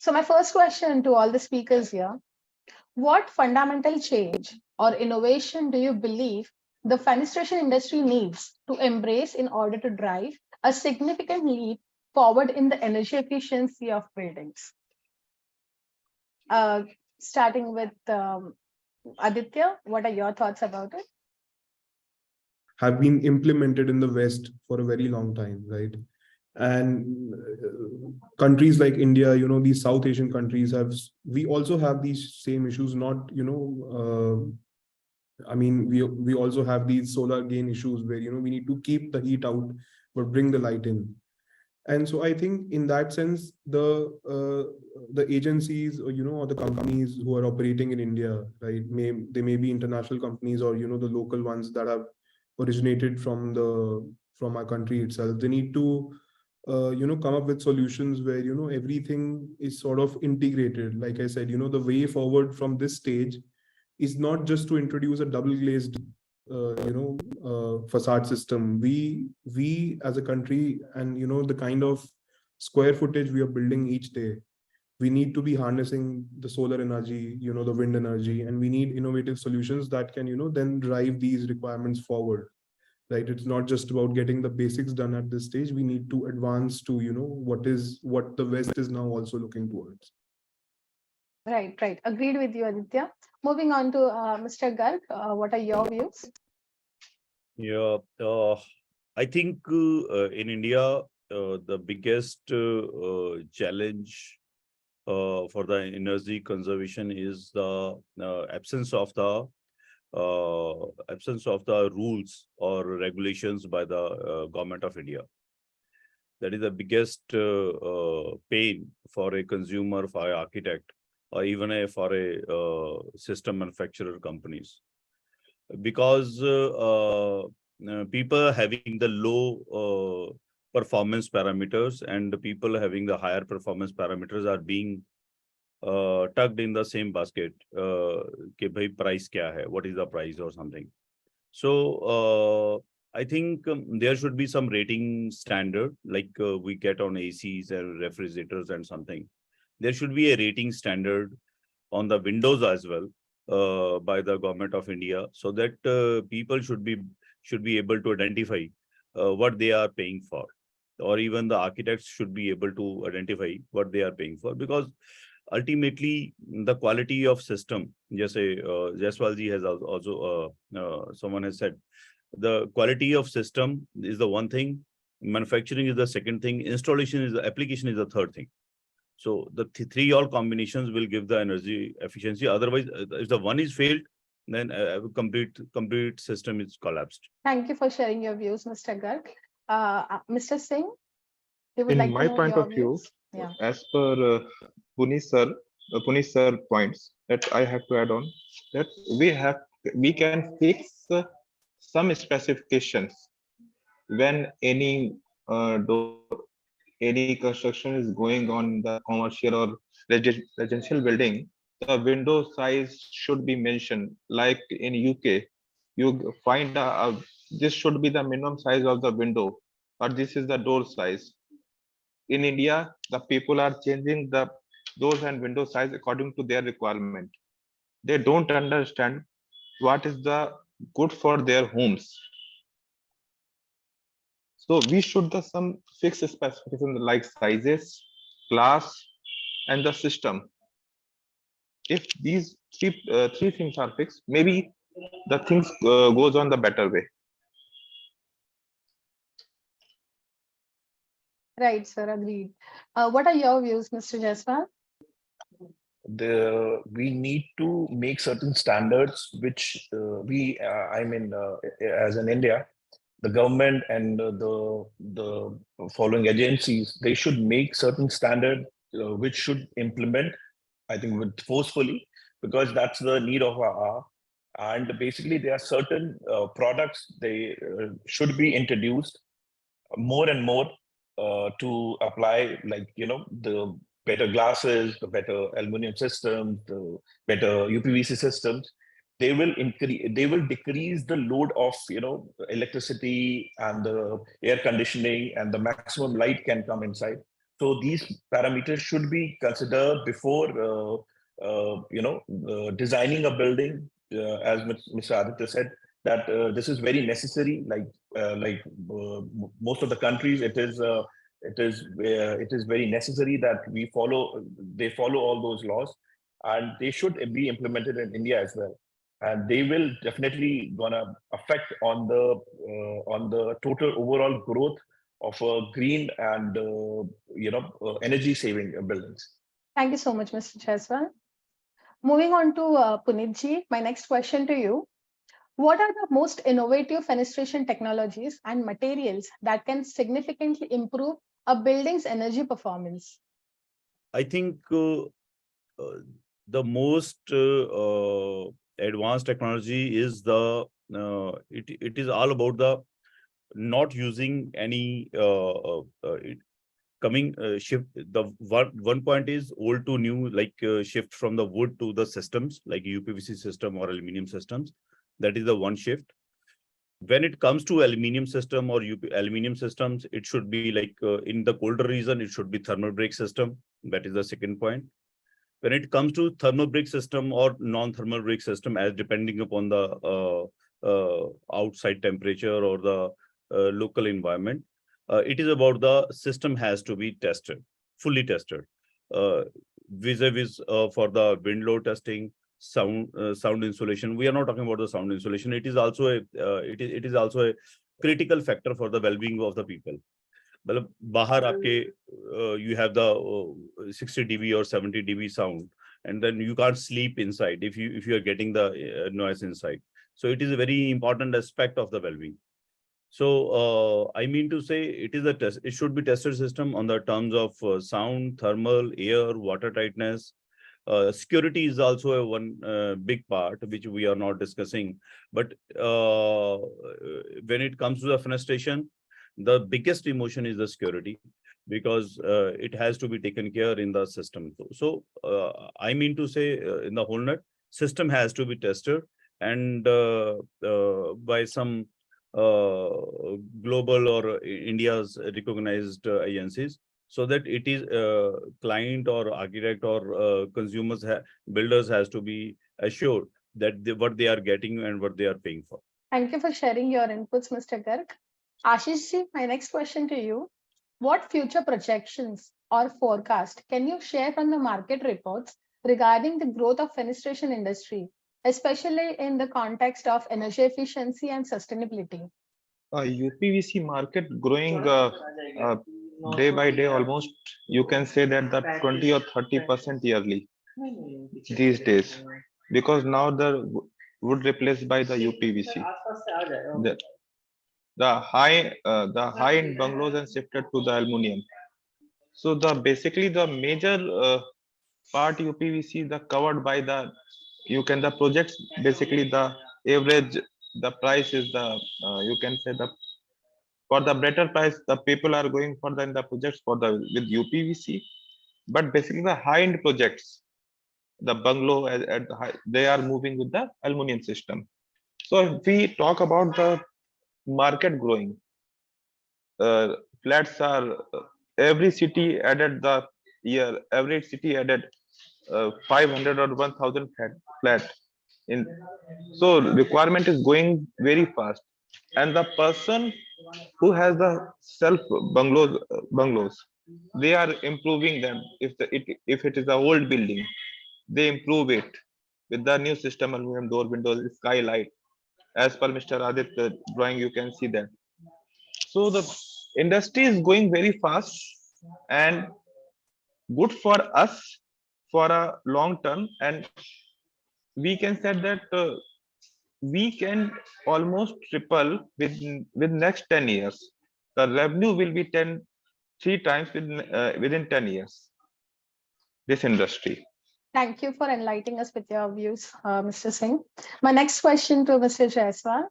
So my first question to all the speakers here, what fundamental change or innovation do you believe the fenestration industry needs to embrace in order to drive a significant leap forward in the energy efficiency of buildings? Starting with Aditya, what are your thoughts about it? Have been implemented in the West for a very long time, right? And countries like India, these South Asian countries we also have these same issues, not, I mean, we also have these solar gain issues where, we need to keep the heat out, but bring the light in. And so I think in that sense, the agencies or the companies who are operating in India, right, they may be international companies or, the local ones that have originated from our country itself. They need to, come up with solutions where, everything is sort of integrated. Like I said, the way forward from this stage is not just to introduce a double glazed facade system. We as a country, and the kind of square footage we are building each day, we need to be harnessing the solar energy, the wind energy, and we need innovative solutions that can, then drive these requirements forward, right? It's not just about getting the basics done at this stage. We need to advance to, what the West is now also looking towards. Right. Agreed with you, Aditya. Moving on to Mr. Garg, what are your views? Yeah, I think in India, the biggest challenge for the energy conservation is the absence of the rules or regulations by the government of India. That is the biggest pain for a consumer, for an architect, or even for a system manufacturer companies, because people having the low performance parameters and the people having the higher performance parameters are being tucked in the same basket. Ke bhai price kya hai? What is the price or something? So I think there should be some rating standard, like we get on ACs and refrigerators and something. There should be a rating standard on the windows as well by the government of India, so that people should be able to identify what they are paying for, or even the architects should be able to identify what they are paying for, because ultimately the quality of system, just Jaiswalji has also someone has said, the quality of system is the one thing, manufacturing is the second thing, installation is the application is the third thing. So the three all combinations will give the energy efficiency. Otherwise, if the one is failed, then complete system is collapsed. Thank you for sharing your views, Mr. Garg. Mr. Singh, you would In like my to know point your of view, views? Yeah. as per Punish sir points that I have to add on, that we can fix some specifications when any any construction is going on the commercial or residential building. The window size should be mentioned. Like in UK, you find this should be the minimum size of the window, or this is the door size. In India, the people are changing the doors and window size according to their requirement. They don't understand what is the good for their homes. So we should the some fixed specifications like sizes, class, and the system. If these three things are fixed, maybe the things goes on the better way. Right, sir. Agreed. What are your views, Mr. Jaiswal? We need to make certain standards which as in India, the government and the following agencies, they should make certain standard which should implement, I think, with forcefully, because that's the need of our hour. And basically there are certain products they should be introduced more and more to apply, like the better glasses, the better aluminum systems, the better UPVC systems. They will decrease the load of electricity and the air conditioning, and the maximum light can come inside. So these parameters should be considered before designing a building. As Mr. Aditya said, that this is very necessary. Most of the countries, it is very necessary that they follow all those laws, and they should be implemented in India as well. And they will definitely gonna affect on the total overall growth of green and energy saving buildings. Thank you so much, Mr. Jaiswal. Moving on to Punitji, my next question to you. What are the most innovative fenestration technologies and materials that can significantly improve a building's energy performance? I think the most advanced technology is it is all about the not using any shift. The one point is old to new, like shift from the wood to the systems like UPVC system or aluminum systems. That is the one shift. When it comes to aluminum system or aluminum systems, it should be like in the colder region, it should be thermal break system. That is the second point. When it comes to thermal break system or non-thermal break system, as depending upon the outside temperature or the local environment, it is about the system has to be tested, fully tested, vis-a-vis for the wind load testing, sound insulation. We are not talking about the sound insulation. It is also a critical factor for the well-being of the people. मतलब बाहर आपके you have the 60 dB or 70 dB sound, and then you can't sleep inside if you are getting the noise inside. So it is a very important aspect of the well-being. So I mean to say, it should be tested system on the terms of sound, thermal, air, water tightness. Security is also a one big part which we are not discussing. But when it comes to the fenestration, the biggest emotion is the security, because it has to be taken care in the system. So I mean to say, in the whole net, system has to be tested, and by some global or India's recognized agencies, so that it is client or architect or consumers, builders has to be assured that what they are getting and what they are paying for. Thank you for sharing your inputs, Mr. Garg. Ashish ji, my next question to you. What future projections or forecast can you share from the market reports regarding the growth of fenestration industry, especially in the context of energy efficiency and sustainability? UPVC market growing day by day, almost you can say that the 20 or 30% yearly these days, because now the wood replaced by the UPVC. The high-end bungalows and shifted to the aluminum. So basically the major part UPVC the covered by the the projects, basically the average, the price is the you can say for the better price the people are going for the projects for the with UPVC, but basically the high-end projects, the bungalow at the high, they are moving with the aluminum system. So if we talk about the market growing, flats are every city added the year, every city added 500 or 1000 flat in. So requirement is going very fast, and the person who has the self bungalows, they are improving them. If it is an old building, they improve it with the new system, aluminum door, windows, skylight. As per Mr. Aditya drawing, you can see that. So the industry is going very fast and good for us for a long term, and we can say that we can almost triple with next 10 years. The revenue will be 3 times within 10 years. This industry. Thank you for enlightening us with your views, Mr. Singh. My next question to Mr. Jaiswal.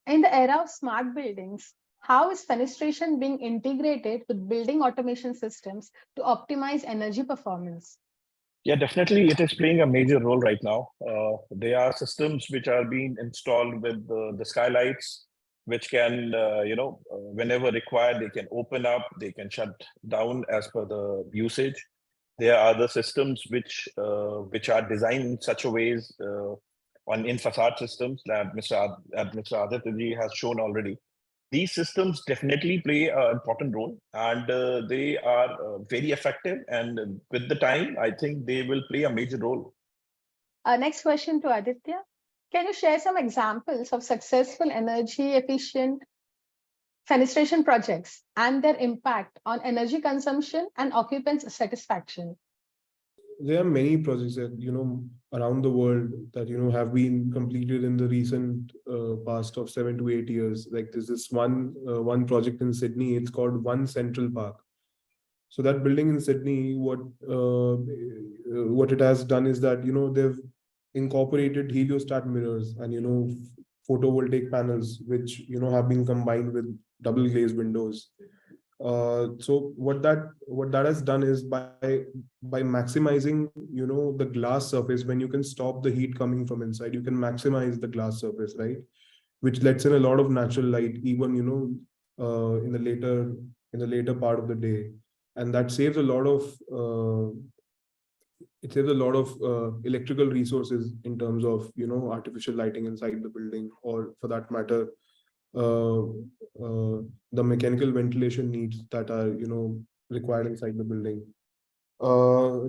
In the era of smart buildings, how is fenestration being integrated with building automation systems to optimize energy performance? Yeah, definitely it is playing a major role right now. There are systems which are being installed with the skylights, which can, whenever required, they can open up, they can shut down as per the usage. There are other systems which are designed in such a ways in facade systems that Mr. Aditya has shown already. These systems definitely play an important role, and they are very effective. And with the time, I think they will play a major role. Next question to Aditya. Can you share some examples of successful energy efficient fenestration projects and their impact on energy consumption and occupants' satisfaction? There are many projects that around the world that have been completed in the recent past of 7 to 8 years. Like there's this one project in Sydney. It's called One Central Park. So that building in Sydney, what it has done is that they've incorporated heliostat mirrors and photovoltaic panels, which have been combined with double glazed windows. So what that has done is by maximizing the glass surface, when you can stop the heat coming from inside, you can maximize the glass surface, right? Which lets in a lot of natural light, even in the later part of the day, and that saves a lot of electrical resources in terms of artificial lighting inside the building, or for that matter uh, the mechanical ventilation needs that are required inside the building.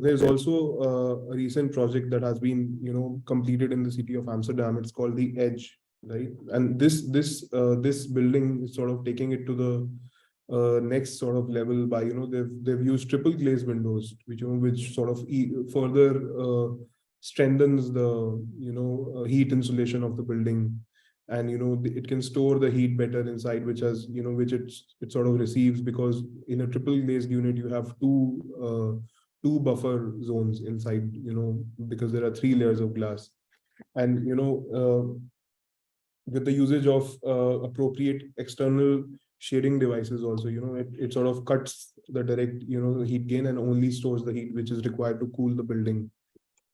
There's also a recent project that has been completed in the city of Amsterdam. It's called the Edge, right? And this building is sort of taking it to the next sort of level by they've used triple glazed windows, which sort of further strengthens the heat insulation of the building, and it can store the heat better inside, which it sort of receives, because in a triple glazed unit you have two buffer zones inside, because there are 3 layers of glass. And with the usage of appropriate external shading devices also, it sort of cuts the direct heat gain and only stores the heat which is required to cool the building.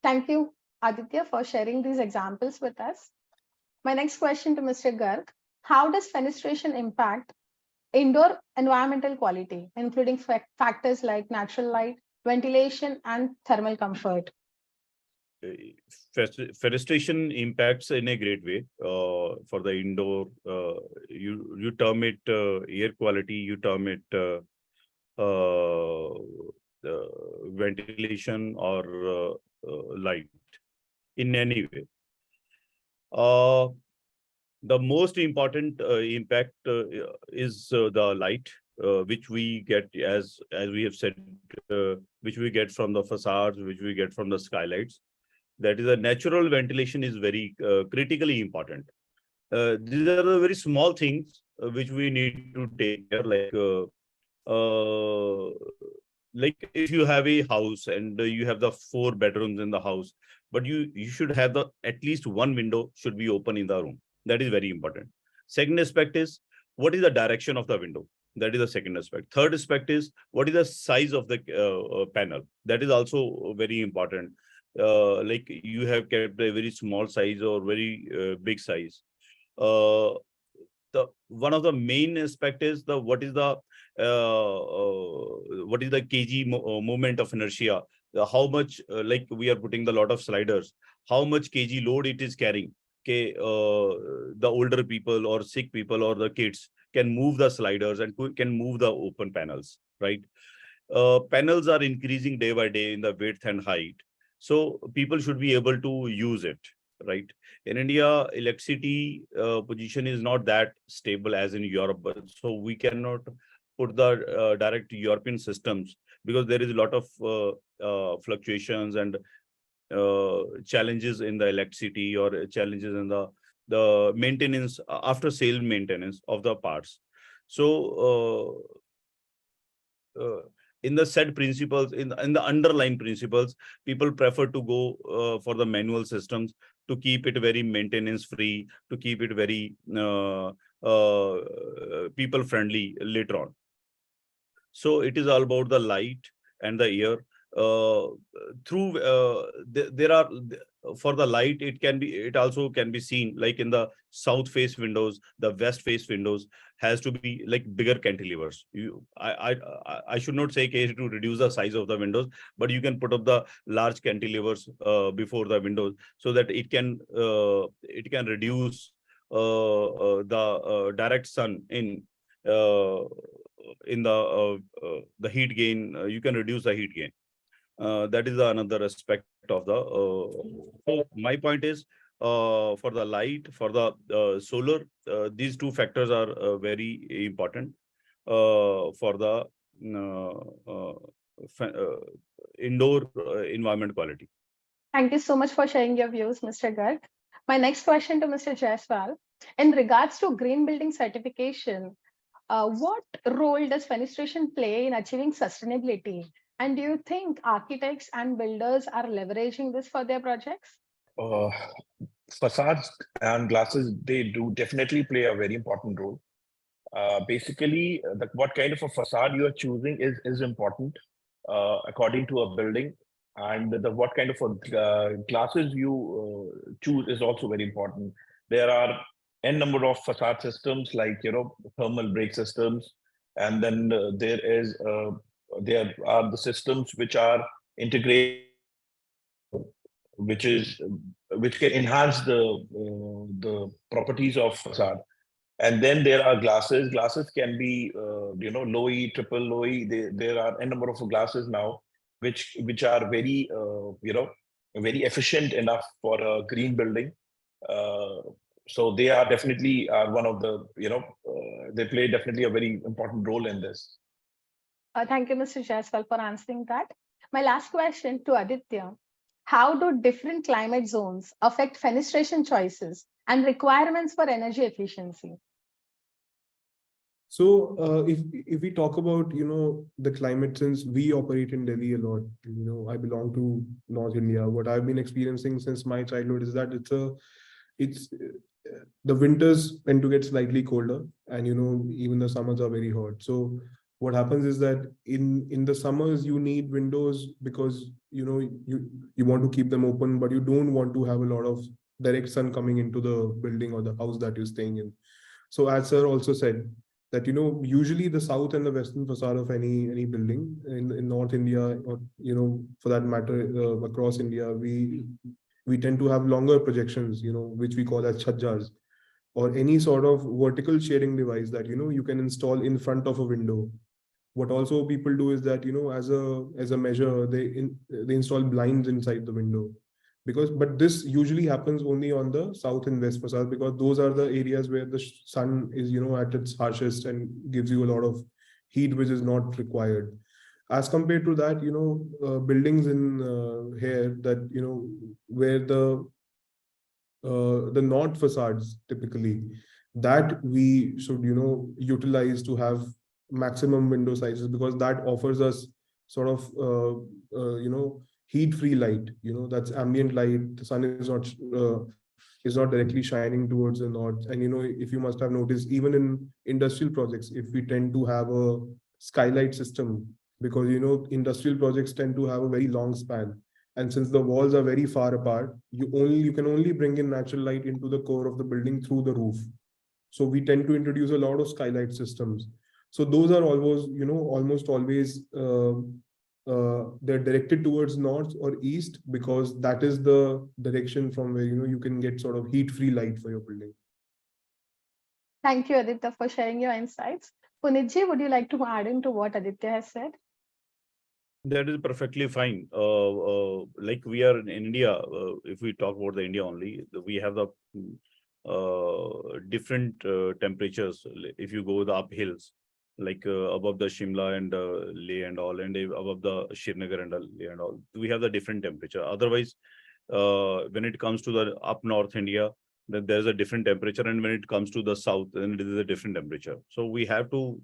Thank you, Aditya, for sharing these examples with us. My next question to Mr. Garg: how does fenestration impact indoor environmental quality, including factors like natural light, ventilation, and thermal comfort? Fenestration impacts in a great way for the indoor. You term it air quality, you term it ventilation or light in any way. The most important impact is the light, which we get, as we have said, which we get from the facades, which we get from the skylights. That is, a natural ventilation is very critically important. These are the very small things which we need to take care, like if you have a house and you have the 4 bedrooms in the house, but you should have at least one window should be open in the room. That is very important. Second aspect is, what is the direction of the window? That is the second aspect. Third aspect is, what is the size of the panel? That is also very important. Like you have kept a very small size or very big size. One of the main aspect is what is the kg moment of inertia? How much, like we are putting the lot of sliders, how much kg load it is carrying? Okay, the older people or sick people or the kids can move the sliders and can move the open panels, right? Panels are increasing day by day in the width and height, so people should be able to use it, right? In India, electricity position is not that stable as in Europe, so we cannot put the direct European systems, because there is a lot of fluctuations and challenges in the electricity, or challenges in the maintenance, after sale maintenance of the parts. So in the said principles, in the underlying principles, people prefer to go for the manual systems, to keep it very maintenance free, to keep it very people friendly later on. So it is all about the light and the air. through there are for the light, it also can be seen like in the south face windows, the west face windows has to be like bigger cantilevers. I should not say case to reduce the size of the windows, but you can put up the large cantilevers before the windows, so that it can reduce the direct sun in the heat gain. You can reduce the heat gain. That is another aspect of the. So my point is, for the light, for the solar, these two factors are very important for the indoor environment quality. Thank you so much for sharing your views, Mr. Garg. My next question to Mr. Jaiswal. In regards to green building certification, what role does fenestration play in achieving sustainability? And do you think architects and builders are leveraging this for their projects? Uh, Facades and glasses, they do definitely play a very important role. Basically, what kind of a facade you are choosing is important according to a building, and what kind of a glasses you choose is also very important. There are n number of facade systems, like thermal break systems, and then there are the systems which are integrated, which is which can enhance the properties of facade. And then there are glasses. Glasses can be, low E, triple low E. There are a number of glasses now, which are very, very efficient enough for a green building. So they are definitely one of the, they play definitely a very important role in this. Thank you, Mr. Jaiswal, for answering that. My last question to Aditya. How do different climate zones affect fenestration choices and requirements for energy efficiency? So if we talk about the climate, since we operate in Delhi a lot, I belong to North India. What I've been experiencing since my childhood is that it's the winters tend to get slightly colder, and even the summers are very hot. So what happens is that in the summers you need windows because you want to keep them open, but you don't want to have a lot of direct sun coming into the building or the house that you're staying in. So as sir also said, that usually the south and the western facade of any building in North India, or for that matter across India, we tend to have longer projections, which we call as chhajjas, or any sort of vertical shading device that you can install in front of a window. What also people do is that as a measure, they install blinds inside the window, but this usually happens only on the south and west facade, because those are the areas where the sun is at its harshest and gives you a lot of heat which is not required. As compared to that, buildings in here that where the north facades typically, that we should utilize to have maximum window sizes, because that offers us sort of heat free light, that's ambient light. The sun is not directly shining towards the north. And if you must have noticed, even in industrial projects, if we tend to have a skylight system, because industrial projects tend to have a very long span, and since the walls are very far apart, you can only bring in natural light into the core of the building through the roof. So we tend to introduce a lot of skylight systems. So those are almost always they're directed towards north or east, because that is the direction from where you can get sort of heat-free light for your building. Thank you, Aditya, for sharing your insights. Punitji, would you like to add into what Aditya has said? That is perfectly fine. Like we are in India, if we talk about the India only, we have the different temperatures. If you go the up hills, like above the Shimla and Leh and all, and above the Srinagar and Leh and all, we have the different temperature. Otherwise, when it comes to the up North India, then there's a different temperature, and when it comes to the south, then it is a different temperature. So we have to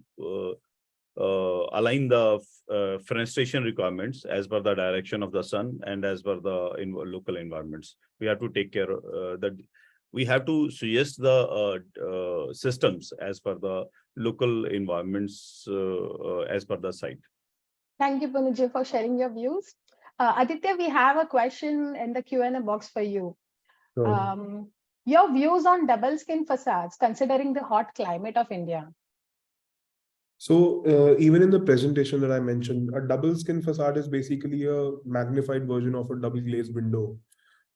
align the fenestration requirements as per the direction of the sun and as per the local environments. We have to take care that we have to suggest the systems as per the local environments as per the site. Thank you, Punuj, for sharing your views. Aditya, we have a question in the Q&A box for you. So, Your views on double skin facades, considering the hot climate of India. even in the presentation that I mentioned, a double skin facade is basically a magnified version of a double glazed window.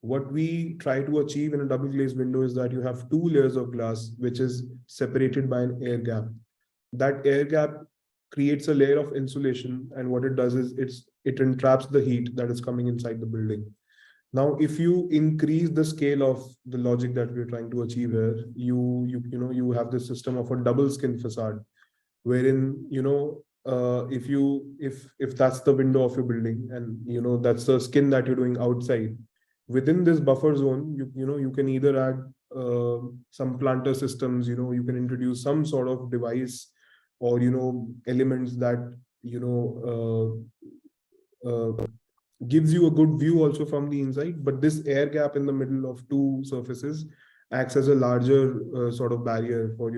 What we try to achieve in a double glazed window is that you have two layers of glass, which is separated by an air gap. That air gap creates a layer of insulation, and what it does is it entraps the heat that is coming inside the building. Now, if you increase the scale of the logic that we're trying to achieve here, you have the system of a double skin facade, wherein if that's the window of your building, and that's the skin that you're doing outside, within this buffer zone, you can either add some planter systems, you can introduce some sort of device, or elements that gives you a good view also from the inside. But this air gap in the middle of two surfaces acts as a larger sort of barrier for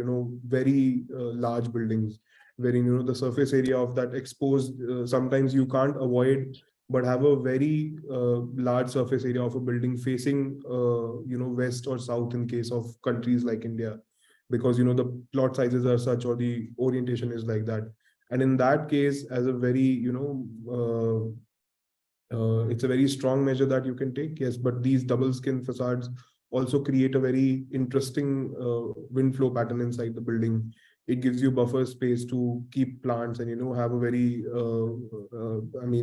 very large buildings, wherein the surface area of that exposed, sometimes you can't avoid but have a very large surface area of a building facing west or south in case of countries like India, because the plot sizes are such, or the orientation is like that. And in that case, as a very it's a very strong measure that you can take, yes. But these double skin facades also create a very interesting wind flow pattern inside the building. It gives you buffer space to keep plants, and have a very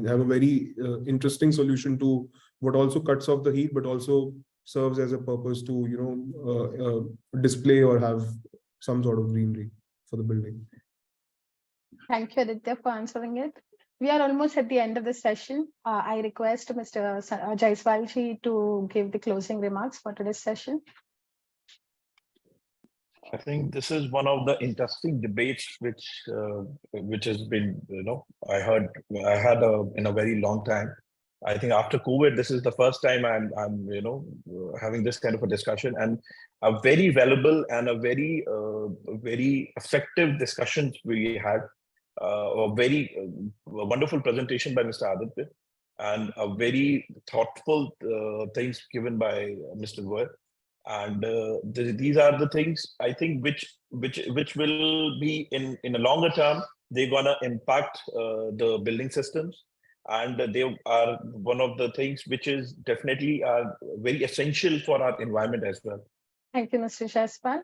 have a very interesting solution to what also cuts off the heat, but also serves as a purpose to display or have some sort of greenery for the building. Thank you, Aditya, for answering it. We are almost at the end of the session. I request Mr. Jaiswalji to give the closing remarks for today's session. I think this is one of the interesting debates which has been, I had in a very long time. I think after COVID, this is the first time I'm having this kind of a discussion, and a very valuable and a very effective discussions we had. A very wonderful presentation by Mr. Aditya, and a very thoughtful things given by Mr. Goyal. And these are the things I think which will be in a longer term, they're gonna impact the building systems, and they are one of the things which is definitely very essential for our environment as well. Thank you, Mr. Jaiswal.